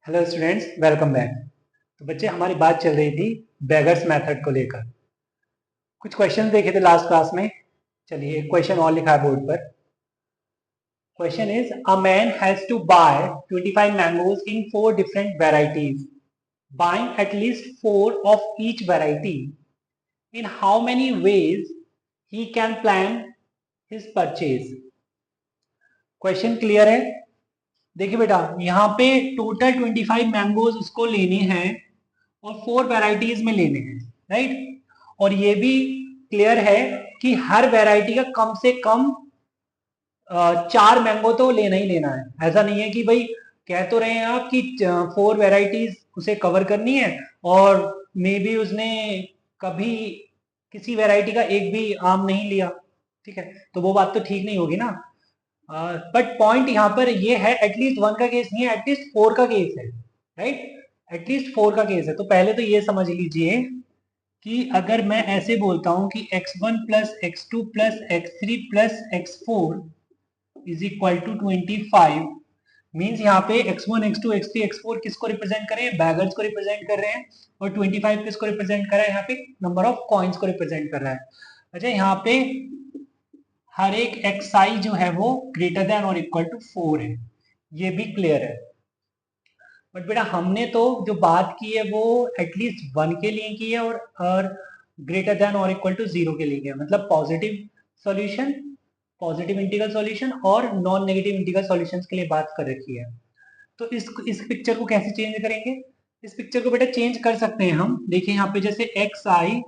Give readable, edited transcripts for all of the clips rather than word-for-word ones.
Hello students, welcome back. तो बच्चे, हमारी बात चल रही थी बेगर्स मेथड को लेकर। कुछ क्वेश्चन देखे थे लास्ट क्लास में। चलिए, एक क्वेश्चन और लिखा है बोर्ड पर। Question is, a man has to buy 25 mangoes in 4 different varieties, buying at least 4 of each variety. In how many ways he can plan his purchase? Question clear है? देखिए बेटा, यहाँ पे टोटल 25 मैंगोज उसको लेने हैं और 4 वेराइटीज में लेने हैं, राइट। और ये भी क्लियर है कि हर वेराइटी का कम से कम 4 मैंगो तो लेना ही लेना है। ऐसा नहीं है कि भाई कह तो रहे हैं आप कि 4 वेराइटीज उसे कवर करनी है और मे बी उसने कभी किसी वेराइटी का एक भी आम नहीं लिया, ठीक है, तो वो बात तो ठीक नहीं होगी ना। बट पॉइंट यहाँ पर ये है, एटलीस्ट 1 का केस नहीं है, एटलीस्ट 4 का केस है, राइट। एटलीस्ट 4 का केस है। तो पहले तो ये समझ लीजिए कि अगर मैं ऐसे बोलता हूं कि x1 plus x2 plus x3 plus x4 is equal to 25, means यहाँ पे x1 x2 x3 x4 किसको रिप्रेजेंट कर रहे हैं? बैगर्स को रिप्रेजेंट कर रहे हैं। और 25 किसको रिप्रेजेंट कर रहा है? यहाँ पे नंबर ऑफ कॉइन्स को रिप्रेजेंट कर रहा है। अच्छा, यहाँ पे हर एक xi जो है वो greater than or equal to 4 है, ये भी क्लियर है। बट बेटा, हमने तो जो बात की है वो एटलीस्ट 1 के लिए की है और greater than or equal to 0 के लिए की है। मतलब positive solution, positive integral solution और नॉन नेगेटिव इंटीग्रल सॉल्यूशंस के लिए बात कर रखी है। तो इस पिक्चर को कैसे चेंज करेंगे? इस पिक्चर को बेटा चेंज कर सकते हैं हम। देखिए यहाँ पे जैसे xi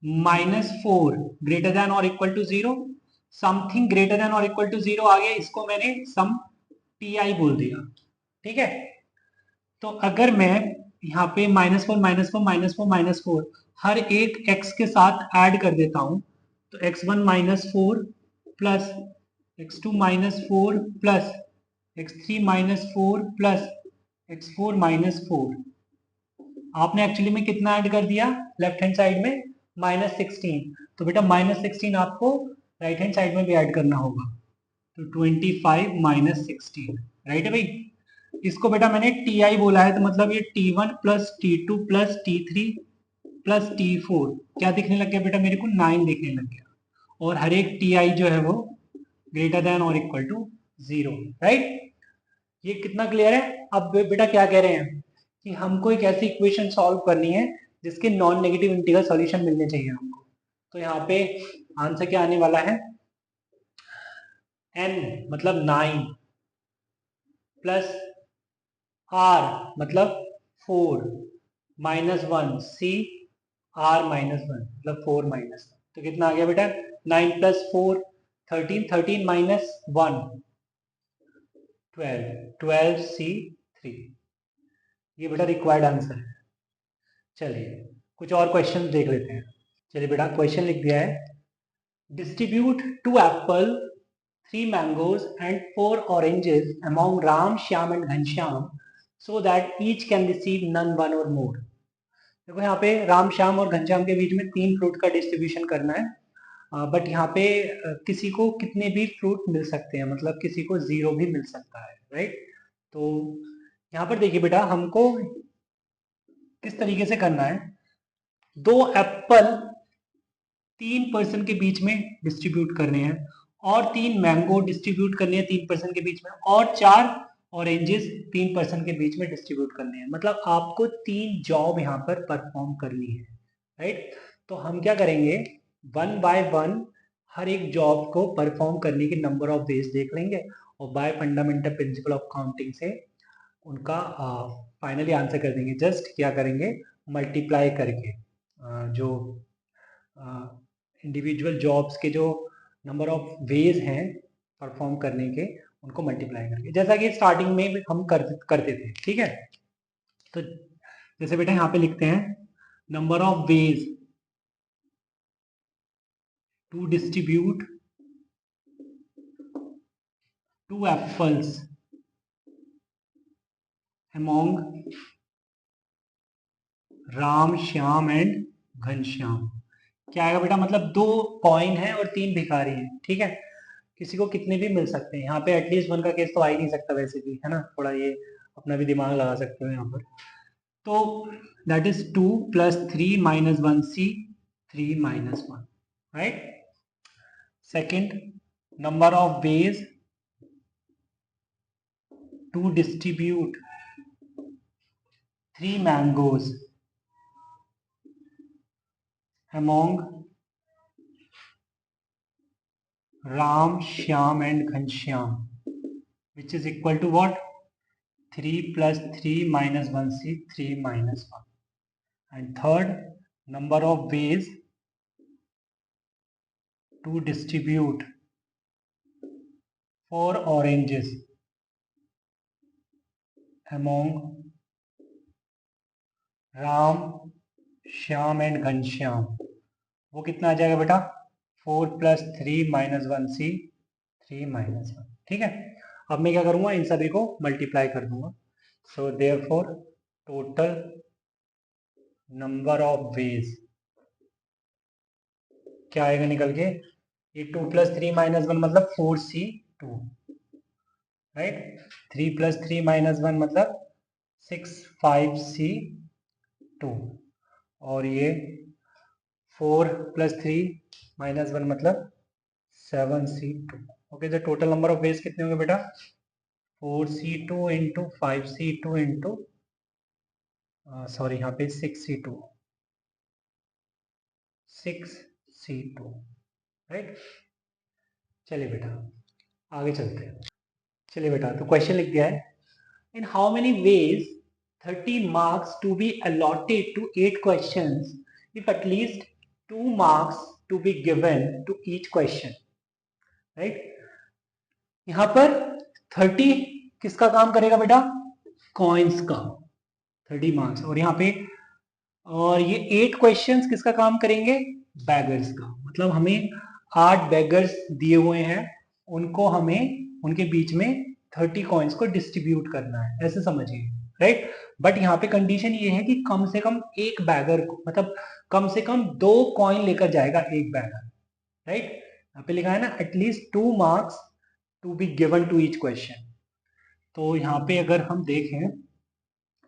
-4 greater than or equal to 0, something greater than or equal to 0 आ गया, इसको मैंने सम ti बोल दिया, ठीक है। तो अगर मैं यहाँ पे -4 -4 -4 -4 हर एक x के साथ ऐड कर देता हूं, तो x1 -4 plus x2 -4 plus x3 -4 plus x4 -4, आपने एक्चुअली में कितना ऐड कर दिया लेफ्ट हैंड साइड में? -16। तो बेटा -16 आपको राइट हैंड साइड में भी ऐड करना होगा, तो 25 -16, राइट है भाई। इसको बेटा मैंने टी आई बोला है, तो मतलब ये T1 plus T2 plus T3 plus T4 क्या दिखने लग गया बेटा? मेरे को 9 दिखने लग गया। और हर एक Ti जो है वो greater than or equal to 0, right. ये कितना क्लियर है? अब बेटा क्या कह रहे हैं कि हमको एक ऐसी इक्वेशन सॉल्व करनी है जिसके नॉन नेगेटिव इंटीग्रल सॉल्यूशन मिलने चाहिए हमको। तो यहाँ पे आंसर क्या आने वाला है? n मतलब 9 प्लस r मतलब 4 -1 c r -1 मतलब 4 माइनस, तो कितना आ गया बेटा? 9 प्लस 4 13, 13 माइनस 1 12, 12 c 3, ये बेटा रिक्वायर्ड आंसर है। चलिए कुछ और क्वेश्चन देख लेते हैं। चलिए बेटा, क्वेश्चन लिख दिया है, distribute 2 apple, 3 mangoes and 4 oranges among Ram, Shyam and Ghanshyam so that each can receive none, one or more. देखो यहाँ पे राम, श्याम और घनश्याम के बीच में 3 फ्रूट का डिस्ट्रीब्यूशन करना है। बट यहाँ पे किसी को कितने भी फ्रूट मिल सकते हैं, मतलब किसी को 0 भी मिल सकता है, राइट। तो यहाँ पर देखिए बेटा, हमको किस तरीके से करना है, 2 एप्पल 3 पर्सन के बीच में डिस्ट्रीब्यूट करने हैं और 3 मैंगो डिस्ट्रीब्यूट करने हैं 3 पर्सन के बीच में और 4 ऑरेंजेस 3 पर्सन के बीच में डिस्ट्रीब्यूट करने हैं। मतलब आपको 3 जॉब यहाँ पर परफॉर्म करनी है, राइट। तो हम क्या करेंगे, 1 बाय 1 हर एक जॉब को परफॉर्म करने के नंबर ऑफ वेज देख लेंगे और bye fundamental principle of counting से उनका फाइनली आंसर कर देंगे। जस्ट क्या करेंगे, मल्टीप्लाई करके जो इंडिविजुअल जॉब्स के जो नंबर ऑफ वेज हैं परफॉर्म करने के, उनको मल्टीप्लाई करके, जैसा कि स्टार्टिंग में हम करते थे, ठीक है। तो जैसे बेटा यहाँ पे लिखते हैं, number of ways to distribute 2 apples among Ram, Shyam and Ghanshyam. क्या आएगा बेटा? मतलब 2 कॉइन है और 3 भिखारी हैं, ठीक है। किसी को कितने भी मिल सकते हैं, यहाँ पे एटलीस्ट 1 का केस तो आ ही नहीं सकता वैसे भी, है ना, थोड़ा ये अपना भी दिमाग लगा सकते हो यहाँ पर। तो that is 2 + 3 - 1c 3 - 1, right. Second, number of veg to distribute 3 mangoes among Ram, Shyam and Ghanshyam, which is equal to what? 3 + 3 - 1c 3 - 1. And third, number of ways to distribute 4 oranges among Ram, Shyam and Ghanshyam. वो कितना आ जाएगा बेटा? 4 + 3 - 1c 3 - 1. ठीक है। अब मैं क्या करूंगा, इन सभी को मल्टीप्लाई कर दूंगा। So therefore total number of veg क्या आएगा निकल के? ये 2 + 3 - 1 मतलब 4c2, राइट। 3 + 3 - 1 मतलब 6 5c2, और ये 4 + 3 - 1 मतलब 7c2। ओके, तो टोटल नंबर ऑफ वेज कितने होंगे बेटा? 4c2 × 5c2 × सॉरी, यहाँ पे 6c2, राइट। चलिए बेटा आगे चलते हैं। चलिए बेटा, तो क्वेश्चन लिख दिया है, in how many ways 30 marks to be allotted to 8 questions if at least 2 marks to be given to each question, right. यहां पर 30 किसका काम करेगा बेटा? कॉइन्स का 30 मार्क्स, और यहाँ पे और ये 8 क्वेश्चंस किसका काम करेंगे? बैगर्स का। मतलब हमें 8 बैगर्स दिए हुए हैं, उनको हमें उनके बीच में 30 कॉइन्स को डिस्ट्रीब्यूट करना है, ऐसे समझिए, राइट। बट यहाँ पे कंडीशन ये है कि कम से कम एक बैगर को, मतलब कम से कम 2 कॉइन लेकर जाएगा एक बैगर, राइट। यहाँ पे लिखा है ना, at least 2 marks to be given to each question. तो यहाँ पे अगर हम देखें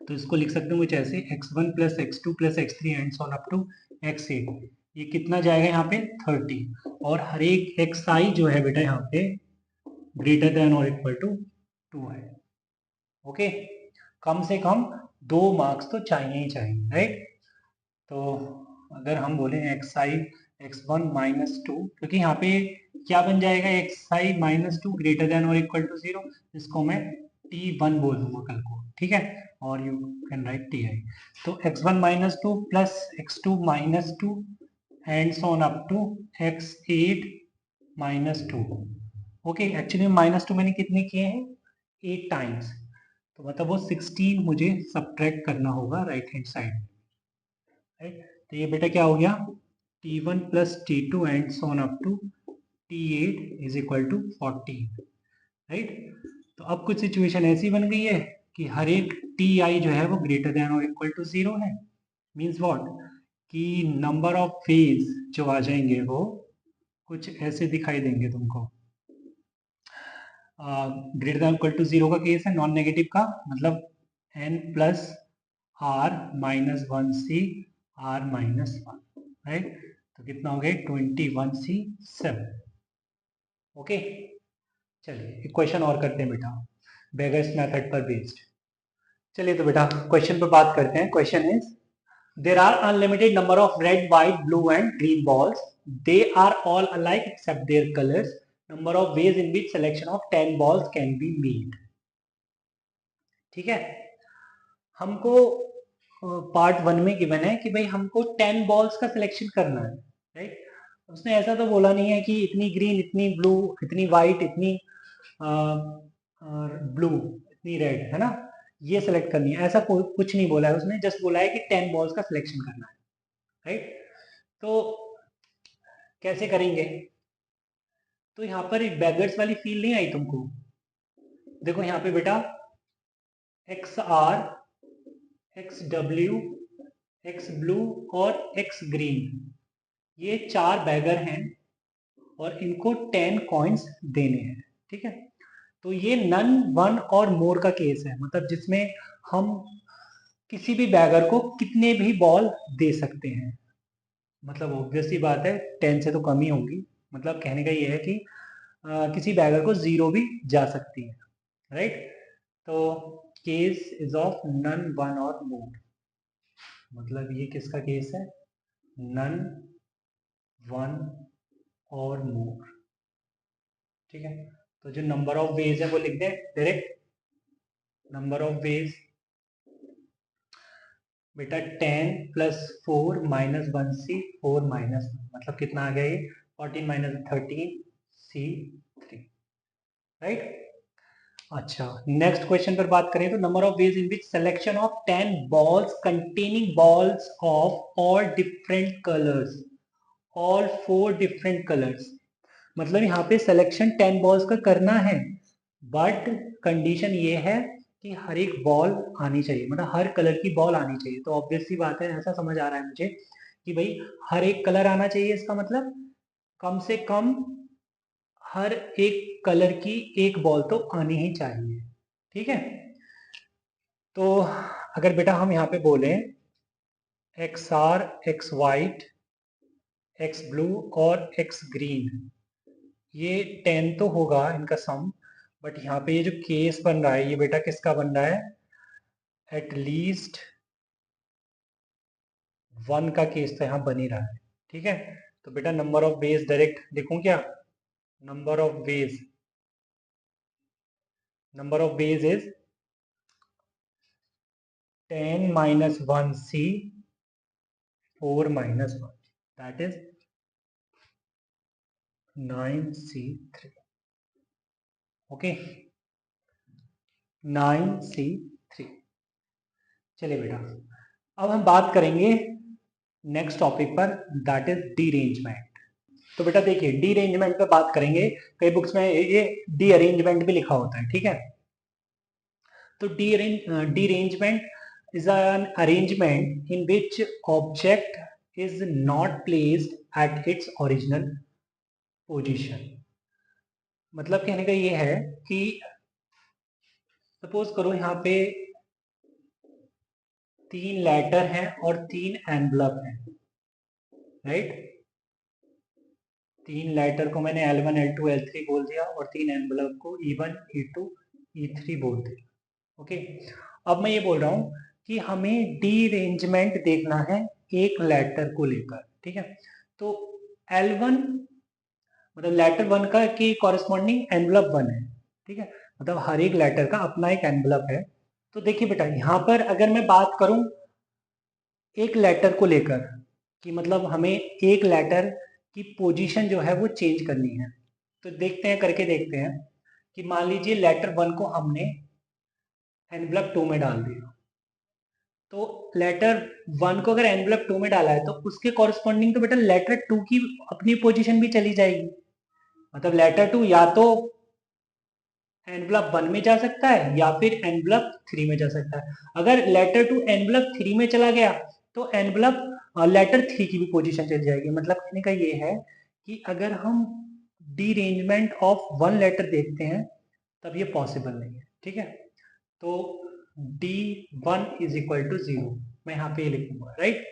तो इसको लिख सकते हैं कुछ ऐसे, x1 + x2 + x3 and so on up to x8। ये कितना जाएगा यहाँ पे? 30। और हर एक xi जो है बेटा यहाँ पे greater than or equal to 2 है। ओके, कम से कम 2 मार्क्स तो चाहिए ही चाहिए, राइट। तो अगर हम बोले xi x1 - 2, क्योंकि यहाँ पे क्या बन जाएगा? xi - 2 greater than or equal to 0, इसको मैं t1 बोल दूंगा कल को, ठीक है। और यू कैन राइट ti। तो x1 - 2 + x2 - 2 and so on up to x8 - 2। Okay, actually -2 मैंने कितने किए हैं? 8 टाइम्स, तो मतलब वो 16 मुझे सब्ट्रैक्ट करना होगा राइट हैंड साइड, राइट। तो ये बेटा क्या हो गया? t1 + t2 and so on up to t8 = 40, right. तो अब कुछ सिचुएशन ऐसी बन गई है कि हर एक ti जो है वो greater than or equal to 0 है। Means what? कि नंबर ऑफ फेज जो आ जाएंगे वो कुछ ऐसे दिखाई देंगे तुमको। ग्रेटर देन इक्वल टू 0 का केस है, नॉन नेगेटिव का, मतलब n + r - 1c r - 1, right. तो कितना हो गया? 21c7। ओके, चलिए एक क्वेश्चन और करते हैं बेटा, बेगर्स मेथड पर बेस्ड। चलिए तो बेटा क्वेश्चन पर बात करते हैं। Question is, there are unlimited number of red, white, blue and green balls. They are all alike except their colors. Number of ways in which selection of 10 balls can be made. ठीक है, हमको part 1 में given है कि भाई हमको 10 balls का selection करना है, राइट। उसने ऐसा तो बोला नहीं है कि इतनी ग्रीन, इतनी ब्लू, इतनी वाइट, इतनी ब्लू, इतनी रेड, है ना, ये सिलेक्ट करनी है, ऐसा कुछ नहीं बोला है उसने। जस्ट बोला है कि 10 बॉल्स का सिलेक्शन करना है, राइट। तो कैसे करेंगे? तो यहाँ पर एक बैगर्स वाली फील नहीं आई तुमको? देखो यहाँ पे बेटा XR, XW, X ब्लू और X ग्रीन, ये 4 बैगर हैं और इनको 10 कॉइन्स देने हैं, ठीक है। तो ये नन, वन और मोर का केस है, मतलब जिसमें हम किसी भी बैगर को कितने भी बॉल दे सकते हैं। मतलब ऑब्वियस सी बात है 10 से तो कम ही होंगी, मतलब कहने का ये है कि किसी बैगर को 0 भी जा सकती है, राइट। तो case is of none, one or more, मतलब ये किसका केस है, नन, वन और मोर, ठीक है। तो जो नंबर ऑफ वेज है वो लिख दें डायरेक्ट, नंबर ऑफ वेज बेटा 10 प्लस 4 माइनस 1c 4 माइनस 1, मतलब कितना आ गया ये 14 माइनस 13 c3, राइट। अच्छा, नेक्स्ट क्वेश्चन पर बात करें तो number of veg in which selection of 10 balls containing balls of all different colours, all 4 different colours, मतलब यहाँ पे सिलेक्शन 10 बॉल्स का करना है, बट कंडीशन ये है कि हर एक बॉल आनी चाहिए, मतलब हर कलर की बॉल आनी चाहिए। तो ऑब्वियस सी बात है, ऐसा समझ आ रहा है मुझे कि भाई हर एक कलर आना चाहिए, इसका मतलब कम से कम हर एक कलर की एक बॉल तो आनी ही चाहिए, ठीक है। तो अगर बेटा हम यहाँ पे बोले x R, x white, x blue और एक्स ग्रीन, ये 10 तो होगा इनका सम, बट यहाँ पे ये जो केस बन रहा है ये बेटा किसका बन रहा है, एट लीस्ट 1 का केस तो यहाँ बन ही रहा है, ठीक है। तो बेटा नंबर ऑफ वेज डायरेक्ट लिखूं क्या, number of veg, number of veg is 10 minus 1c 4 minus 1, that is 9c3, okay, 9c3। चलिए बेटा अब हम बात करेंगे नेक्स्ट टॉपिक पर, दैट इज डीरेंजमेंट। तो बेटा देखिए डीरेंजमेंट पे बात करेंगे, कई बुक्स में ये डी अरेंजमेंट भी लिखा होता है, ठीक है। तो derangement is an arrangement in which object is not placed at its original position। मतलब कहने का ये है कि सपोज करो यहाँ पे 3 लेटर हैं और 3 एनवलप हैं, राइट। 3 लेटर को मैंने L1 L2 L3 बोल दिया और 3 एनवलप को E1 E2 E3 बोल दिया, ओके। अब मैं ये बोल रहा हूँ कि हमें डीरेंजमेंट देखना है एक लेटर को लेकर, ठीक है। तो L1 मतलब लेटर 1 का की कॉरेस्पॉन्डिंग एनवलप 1 है, ठीक है, मतलब हर एक लेटर का अपना एक एनवलप है। तो देखिए बेटा यहाँ पर अगर मैं बात करूं एक लेटर को लेकर कि मतलब हमें एक लेटर की पोजीशन जो है वो चेंज करनी है, तो देखते हैं, करके देखते हैं कि मान लीजिए लेटर 1 को हमने एनवलप 2 में डाल दिया, तो लेटर 1 को अगर एनवलप 2 में डाला है तो उसके कॉरेस्पॉन्डिंग तो बेटा लेटर 2 की अपनी पोजीशन भी चली जाएगी, मतलब लेटर 2 या तो एनवलप 1 में जा सकता है या फिर एनवलप 3 में जा सकता है। अगर लेटर 2 एनवलप 3 में चला गया तो एनवलप लेटर 3 की भी पोजीशन चली जाएगी। मतलब कहने का ये है कि अगर हम डीरेंजमेंट ऑफ 1 लेटर देखते हैं तब ये पॉसिबल नहीं है, ठीक है। तो D1 इज इक्वल टू 0, मैं यहाँ पे ये लिखूंगा, राइट।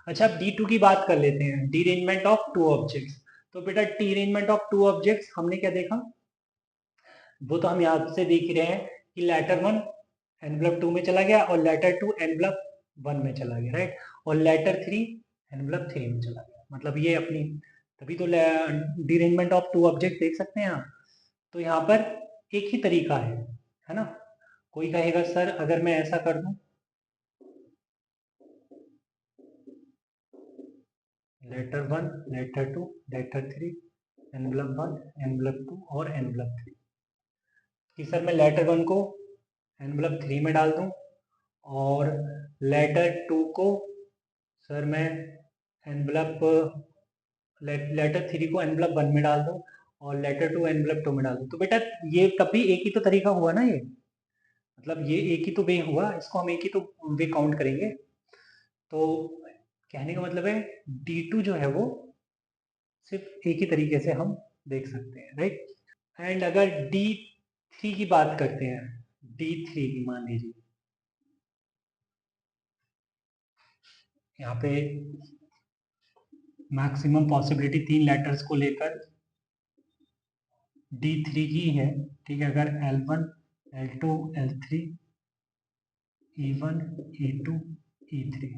अच्छा अब D2 की बात कर लेते हैं, डीरेंजमेंट ऑफ 2 ऑब्जेक्ट्स। तो बेटा डीरेंजमेंट ऑफ 2 ऑब्जेक्ट्स हमने क्या देखा, वो तो हम यहाँ से देख ही रहे हैं कि लेटर 1 एनवलप 2 में चला गया और लेटर 2 एनवलप 1 में चला गया, राइट, और लेटर 3 एनवलप 3 में चला गया, मतलब ये अपनी, तभी तो डीरेंजमेंट ऑफ 2 ऑब्जेक्ट देख सकते हैं आप। तो यहाँ पर एक ही तरीका है ना। कोई कहेगा सर अगर मैं ऐसा कर दूं, letter 1 letter 2 letter 3 envelope 1 envelope 2 और एनवलप 3, कि सर मैं लेटर 1 को एनवलप 3 में डाल दूं और लेटर 2 को सर मैं एनवलप लेटर 3 को एनवलप 1 में डाल दूं और लेटर 2 एनवलप 2 में डाल दूं। तो बेटा ये तब भी एक ही तो तरीका हुआ ना, ये मतलब ये एक ही तो वे हुआ, इसको हम एक ही तो वे काउंट करेंगे। तो कहने का मतलब है D2 जो है वो सिर्फ एक ही तरीके से हम देख सकते हैं, राइट। एंड अगर D3 थ्री की बात करते हैं, D3 की मान लीजिए। यहाँ पे मैक्सिमम पॉसिबिलिटी 3 लेटर्स को लेकर D3 की है, ठीक है। अगर L1, L2, L3, E1, E2, E3,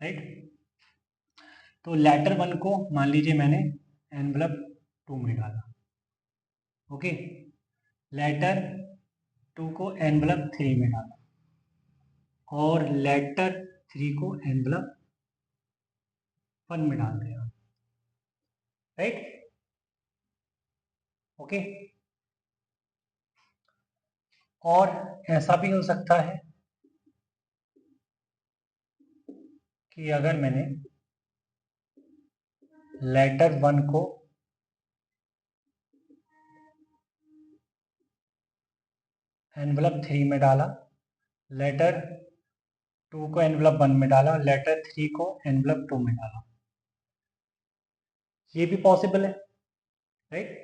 right. तो लेटर 1 को मान लीजिए मैंने एनवलप 2 में डाला, ओके। लेटर 2 को एनवलप 3 में डाला और लेटर 3 को एनवलप 1 में डाल दिया, राइट, ओके। और ऐसा भी हो सकता है कि अगर मैंने लेटर 1 को एनवलप 3 में डाला, लेटर 2 को एनवलप 1 में डाला, लेटर 3 को एनवलप 2 में डाला, ये भी पॉसिबल है, राइट।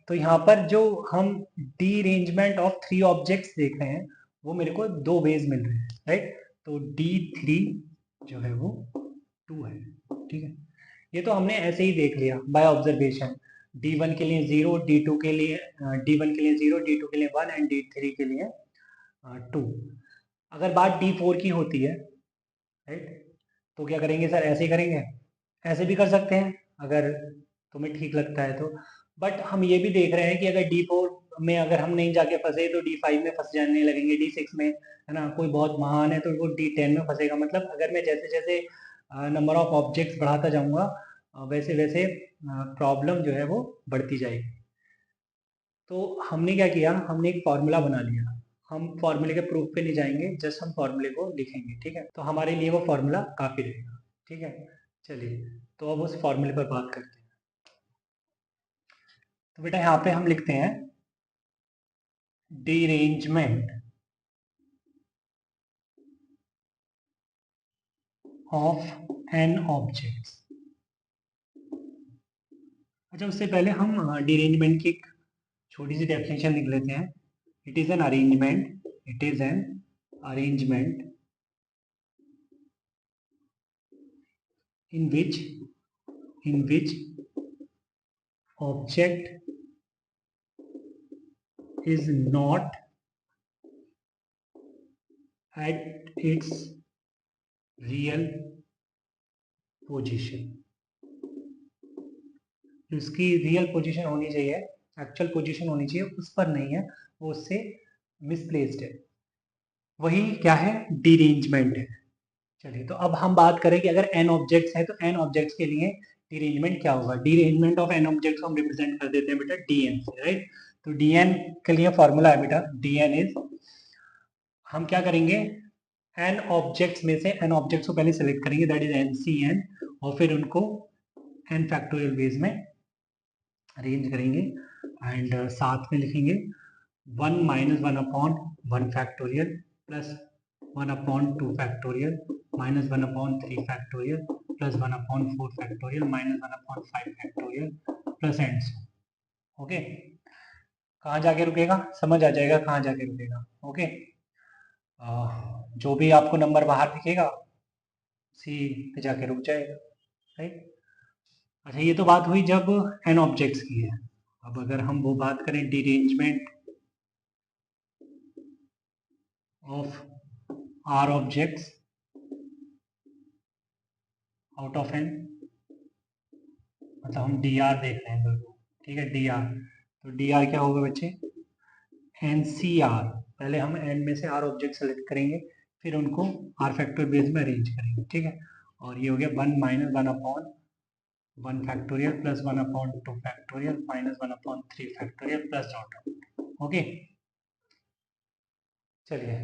तो यहाँ पर जो हम डीअरेंजमेंट ऑफ 3 ऑब्जेक्ट्स देख रहे हैं वो मेरे को 2 वेज मिल रहे हैं, राइट। तो D3 जो है वो 2 है, ठीक है। ये तो हमने ऐसे ही देख लिया बाय ऑब्जर्वेशन। D1 के लिए 0, D2 के लिए D1 के लिए 0, D2 के लिए 1 एंड D3 के लिए 2। अगर बात D4 की होती है, राइट, तो क्या करेंगे सर? ऐसे ही करेंगे, ऐसे भी कर सकते हैं अगर तुम्हें ठीक लगता है तो। बट हम ये भी देख रहे हैं कि अगर D4 में अगर हम नहीं जाके फंसे तो D5 में फंस जाने लगेंगे, D6 में, है ना। कोई बहुत महान है तो वो D10 में फंसेगा। मतलब अगर मैं जैसे जैसे नंबर ऑफ ऑब्जेक्ट्स बढ़ाता जाऊंगा वैसे वैसे प्रॉब्लम जो है वो बढ़ती जाएगी। तो हमने क्या किया, हमने एक फॉर्मूला बना लिया। हम फॉर्मूले के प्रूफ पे नहीं जाएंगे, जस्ट हम फॉर्मूले को लिखेंगे, ठीक है। तो हमारे लिए वो फॉर्मूला काफी रहेगा, ठीक है। चलिए, तो अब उस फॉर्मूले पर बात करते हैं। तो बेटा यहाँ पे हम लिखते हैं डीरेंजमेंट ऑफ एन ऑब्जेक्ट। अच्छा, उससे पहले हम डीरेंजमेंट की एक छोटी सी डेफिनेशन लिख लेते हैं। It is an arrangement, it is an arrangement in which object is not at its real position। उसकी रियल पोजीशन होनी चाहिए, एक्चुअल पोजीशन होनी चाहिए, उस पर नहीं है, वो उससे मिसप्लेस्ड है, वही क्या है? डीरेंजमेंट है। चलिए, तो अब हम बात करें कि अगर n ऑब्जेक्ट्स है तो n ऑब्जेक्ट्स के लिए डीरेंजमेंट क्या होगा। डीरेंजमेंट ऑफ n ऑब्जेक्ट्स को हम रिप्रेजेंट कर देते हैं बेटा dn से, राइट। तो dn के लिए फॉर्मूला है बेटा, dn इज, हम क्या करेंगे, n ऑब्जेक्ट्स में से n ऑब्जेक्ट्स को पहले सेलेक्ट करेंगे, दैट इज NCN, और फिर उनको n फैक्टोरियल वेज में अरेंज करेंगे एंड साथ में लिखेंगे 1 minus 1 upon 1 factorial plus 1 upon 2 factorial minus 1 upon 3 factorial plus 1 upon 4 factorial minus 1 upon 5 factorial plus and so. Okay, कहाँ जाके रुकेगा? समझ आ जाएगा कहाँ जाके रुकेगा, ओके। जो भी आपको नंबर बाहर दिखेगा उसी पे जाके रुक जाएगा, राइट। अच्छा, ये तो बात हुई जब n ऑब्जेक्ट्स की है। अब अगर हम वो बात करें derangement of r objects out of n, मतलब हम dr देख रहे हैं बिल्कुल, ठीक है, dr। तो dr क्या होगा बच्चे? NCR। पहले हम n में से r ऑब्जेक्ट सेलेक्ट करेंगे, फिर उनको r फैक्टर बेस में अरेंज करेंगे, ठीक है। और ये हो गया 1 minus 1 upon 1 factorial plus 1 upon 2 factorial minus 1 upon 3 factorial plus dot, okay. चलिए,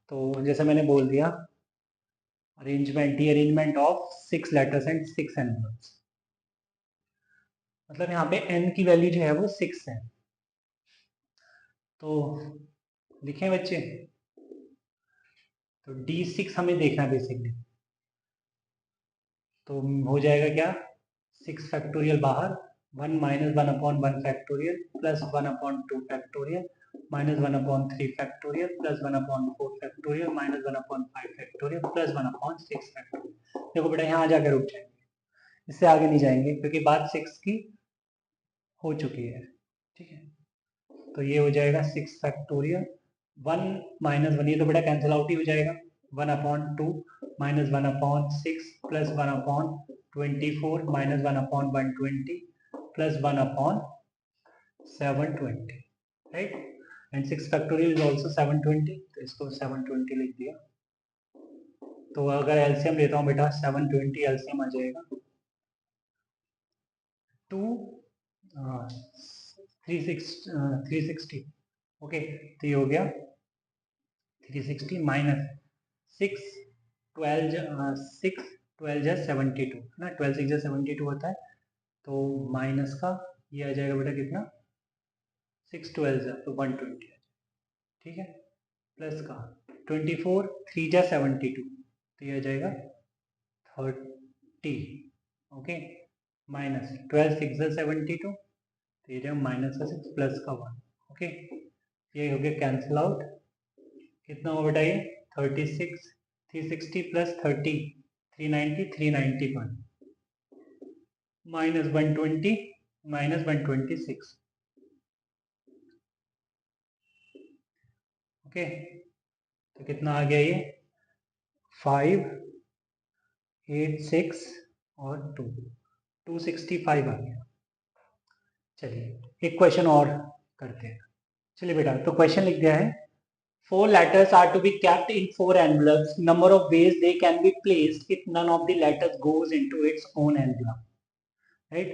तो जैसे मैंने बोल दिया, arrangement, D arrangement of 6 letters and 6 envelopes. मतलब यहाँ पे n की वैल्यू जो है वो 6 है। तो लिखें बच्चे, तो D6 हमें देखना बेसिकली, तो हो जाएगा क्या? 6 फैक्टोरियल बाहर, 1 minus 1 upon 1 factorial plus 1 upon 2 factorial minus 1/3 factorial plus 1/4 factorial minus 1/5 factorial plus 1/6 factorial. देखो बेटा यहाँ आ जाकर रुक जाएंगे, इससे आगे नहीं जाएंगे क्योंकि बात 6 की हो चुकी है। ठीक है, तो ये हो जाएगा 6 फैक्टोरियल 1 माइनस 1, ये तो बेटा कैंसिल आउट ही हो जाएगा। 1/2 minus 1/6 plus 1/24 minus 1/120 plus 1/720, right. And 6 factorial is also 720, तो इसको 720 लिख दिया। तो अगर एलसीएम लेता हूँ बेटा 720 एलसीएम आ जाएगा 360। ओके, तो ये हो गया 360 माइनस 6 12 जा 72 है ना, 12 6 जा 72 होता है, तो माइनस का ये आ जाएगा बेटा कितना 6 12 जा तो 120। ठीक है, प्लस का 24 3 जा 72 तो ये आ जाएगा 30। ओके, माइनस 12 6 जा 72 तो ये जाएगा माइनस का 6 प्लस का 1। ओके, ये हो गया कैंसिल आउट। कितना हो बेटा ये 36 360 प्लस 30 390 391 माइनस 120 माइनस 126। ओके, तो कितना आ गया ये 5 8 6 और 2 265 आ गया। चलिए एक क्वेश्चन और करते हैं। चलिए बेटा, तो क्वेश्चन लिख दिया है 4 letters are to be kept in 4 envelopes. Number of ways they can be placed if none of the letters goes into its own envelope. Right?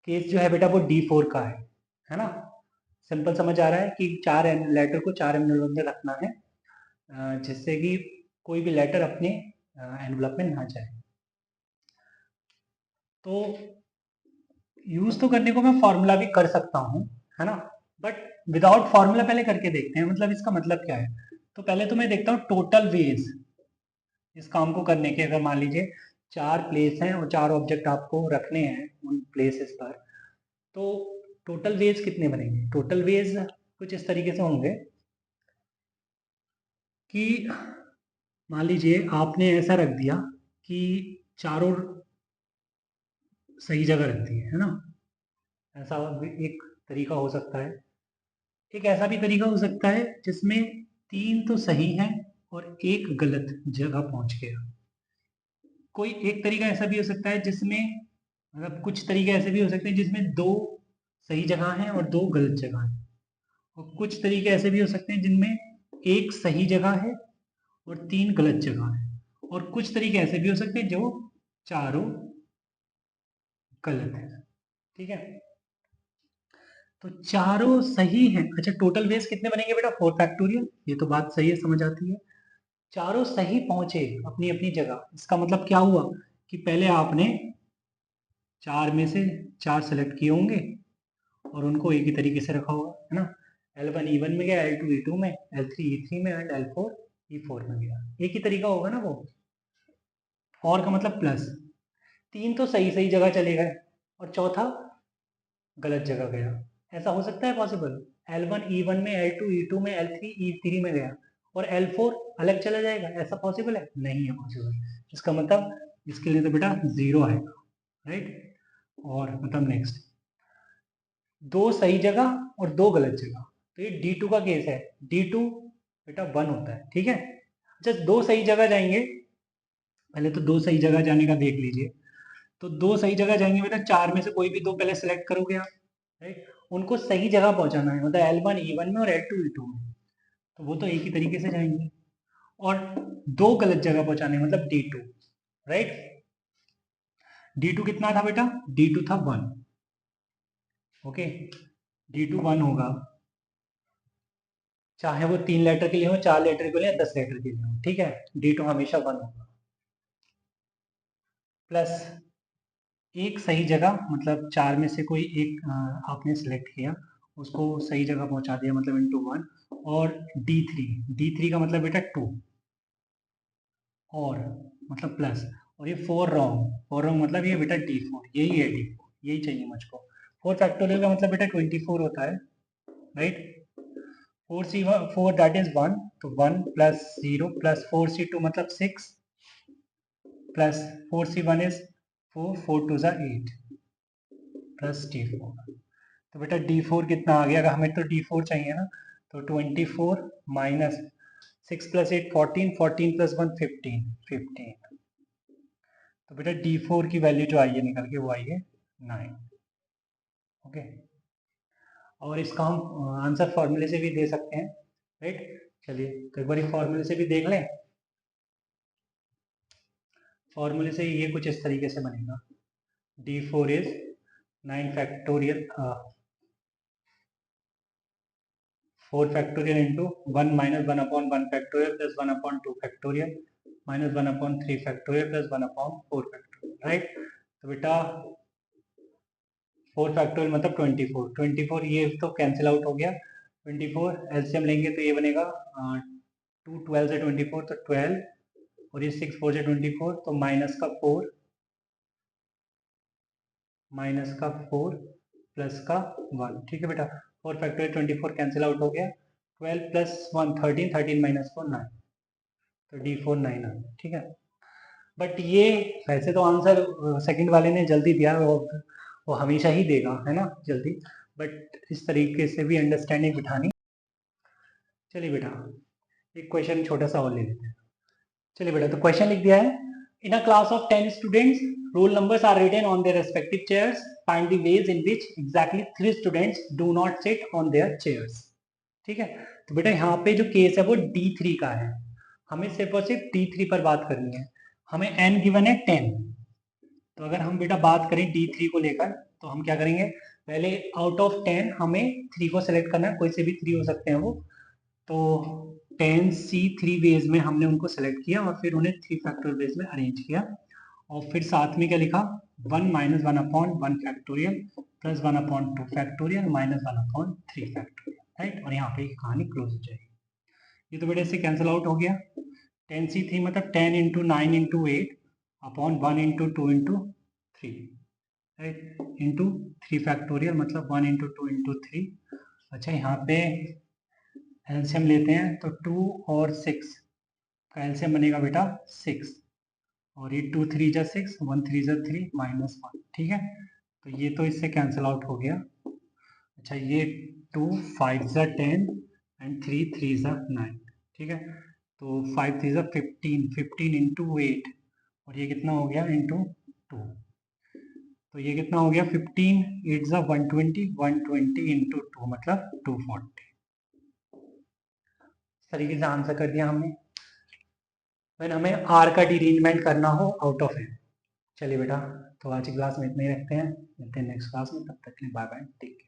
Case जो है बेटा वो D4 का है ना। सिंपल समझ आ रहा है कि 4 लेटर को 4 एनवेलप में रखना है जिससे कि कोई भी लेटर अपने एनवेलप में ना जाए। तो यूज तो करने को मैं फॉर्मूला भी कर सकता हूँ, है ना, बट विदाउट फॉर्मूला पहले करके देखते हैं, मतलब इसका मतलब क्या है। तो पहले तो मैं देखता हूँ टोटल वेज इस काम को करने के। अगर मान लीजिए 4 प्लेस हैं और 4 ऑब्जेक्ट आपको रखने हैं उन प्लेसेस पर, तो टोटल वेज कितने बनेंगे। टोटल वेज कुछ इस तरीके से होंगे कि मान लीजिए आपने ऐसा रख दिया कि चारों सही जगह रख दिए, है ना। ऐसा एक तरीका हो सकता है। एक ऐसा भी तरीका हो सकता है जिसमें 3 तो सही हैं और एक गलत जगह पहुंच गया। कोई एक तरीका ऐसा भी हो सकता है जिसमें, मतलब कुछ तरीके ऐसे भी हो सकते हैं जिसमें 2 सही जगह हैं और 2 गलत जगह हैं। और कुछ तरीके ऐसे भी हो सकते हैं जिनमें एक सही जगह है और 3 गलत जगह है। और कुछ तरीके ऐसे भी हो सकते हैं जो चारों गलत है। ठीक है, तो चारों सही हैं। अच्छा, टोटल वेज कितने बनेंगे बेटा 4 फैक्टोरियल, ये तो बात सही है, समझ आती है। चारों सही पहुंचे अपनी अपनी जगह, इसका मतलब क्या हुआ कि पहले आपने 4 में से 4 सेलेक्ट किए होंगे और उनको एक ही तरीके से रखा होगा, है ना। L1 E1 में गया, L2 E2 में, L3 E3 में एंड L4 E4 में गया। एक ही तरीका होगा ना वो। और का मतलब प्लस, 3 तो सही सही जगह चले गए और चौथा गलत जगह गया। ऐसा हो सकता है पॉसिबल। L1 E1 में, L2 E2 में, L3 E3 में गया और L4 अलग चला जाएगा, ऐसा पॉसिबल है? नहीं है पॉसिबल। इसका मतलब इसके लिए तो बेटा 0 आएगा, राइट। और मतलब नेक्स्ट 2 सही जगह और 2 गलत जगह, तो ये D2 का केस है। D2 बेटा 1 होता है, ठीक है। अच्छा, 2 सही जगह जाएंगे, पहले तो 2 सही जगह जाने का देख लीजिए। तो 2 सही जगह जाएंगे बेटा, 4 में से कोई भी 2 पहले सेलेक्ट करोगे आप, राइट। उनको सही जगह पहुंचाना है, मतलब L1 E1 में और L2 E2 में, तो वो तो एक ही तरीके से जाएंगे। और 2 गलत जगह पहुंचाने मतलब D2, राइट। D2 कितना था बेटा, D2 था 1। ओके, D2 1 होगा, चाहे वो 3 लेटर के लिए हो, 4 लेटर के लिए, 10 लेटर के लिए हो, ठीक है। D2 हमेशा 1 होगा। प्लस एक सही जगह, मतलब 4 में से कोई एक आपने सिलेक्ट किया, उसको सही जगह पहुंचा दिया, मतलब इंटू 1। और D3 का मतलब बेटा 2 और मतलब प्लस, और ये 4 रॉन्ग मतलब ये बेटा D4, यही है D4, यही चाहिए मुझको। 4 फैक्टोरियल का मतलब बेटा 24 होता है, राइट। 4 दैट इज 1, तो 1 प्लस 0 प्लस 4c2 मतलब 6 प्लस 4c1 इज 4, 4 2 ज़ा 8 प्लस d4। तो बेटा d4 कितना आ गया, अगर हमें तो d4 चाहिए ना, तो 24 माइनस 6 प्लस 8 14, 14 प्लस 1 15, 15। तो बेटा d4 की वैल्यू जो आई है निकल के वो आई है 9। ओके, और इसका हम आंसर फॉर्मूले से भी दे सकते हैं, राइट। चलिए तो एक बार फॉर्मूले से भी देख लें। फॉर्मूले से ये कुछ इस तरीके से बनेगा, d4 is 9 factorial 4 factorial into 1 minus 1 upon 1 factorial plus 1 upon 2 factorial minus 1 upon 3 factorial plus 1 upon 4 factorial, right. तो बेटा 4 फैक्टोरियल मतलब 24, 24 ये तो कैंसिल आउट हो गया, 24 एलसीएम लेंगे तो ये बनेगा 2 12 से 24 तो 12, और ये 6 4 से 24 तो माइनस का 4 प्लस का 1, ठीक है बेटा। 4 फैक्टोरियल 24 कैंसिल आउट हो गया, 12 प्लस 1 13, 13 माइनस 4 9, तो d4 9 आ गया, ठीक है। बट ये वैसे तो आंसर सेकंड वाले ने जल्दी दिया, वो हमेशा ही देगा, है ना, जल्दी, बट इस तरीके से भी अंडरस्टैंडिंग बिठानी। चलिए बेटा एक क्वेश्चन छोटा सा और ले लेते हैं। चलिए बेटा, तो क्वेश्चन लिख दिया है, in a class of 10 students roll numbers are written on their respective chairs, find the ways in which exactly 3 students do not sit on their chairs. ठीक है, तो बेटा यहाँ पे जो केस है वो D3 का है, हमें सिर्फ और सिर्फ D3 पर बात करनी है। हमें n गिवन है 10, तो अगर हम बेटा बात करें D3 को लेकर, तो हम क्या करेंगे, पहले आउट ऑफ 10 हमें 3 को सेलेक्ट करना है, कोई से भी 3 हो सकते हैं वो, तो 10C3 वेज में हमने उनको सेलेक्ट किया और फिर उन्हें 3 फैक्टोरियल वेज में अरेंज किया, और फिर साथ में क्या लिखा, 1 minus 1 upon 1 factorial plus 1 upon 2 factorial minus 1 upon 3 factorial, right. और यहाँ पे कहानी क्लोज हो जाएगी। ये तो बेटा इससे कैंसिल आउट हो गया, 10C3 मतलब 10 into 9 into 8 upon 1 into 2 into 3, right, into 3 factorial मतलब 1 इंटू 2 इंटू 3। अच्छा यहाँ पे एलसीएम लेते हैं तो 2 और 6 का एलसीएम बनेगा बेटा 6, और ये 2 3 जा 6, 1 3 जा 3 माइनस 1, ठीक है। तो ये तो इससे कैंसिल आउट हो गया। अच्छा ये 2 5 जा 10 एंड 3 3 जा 9, ठीक है। तो 5 3 जा 15, 15 इंटू 8, और ये कितना हो गया इंटू 2, तो ये कितना हो गया 15 8 जा 120, 120 इंटू 2 मतलब 240। इस तरीके से आंसर कर दिया हमने, फिर हमें आर का डिरेंजमेंट करना हो आउट ऑफ एन। चलिए बेटा, तो आज की क्लास में इतना ही रखते हैं, मिलते हैं नेक्स्ट क्लास में, तब तक के लिए बाय बाय, टेक केयर।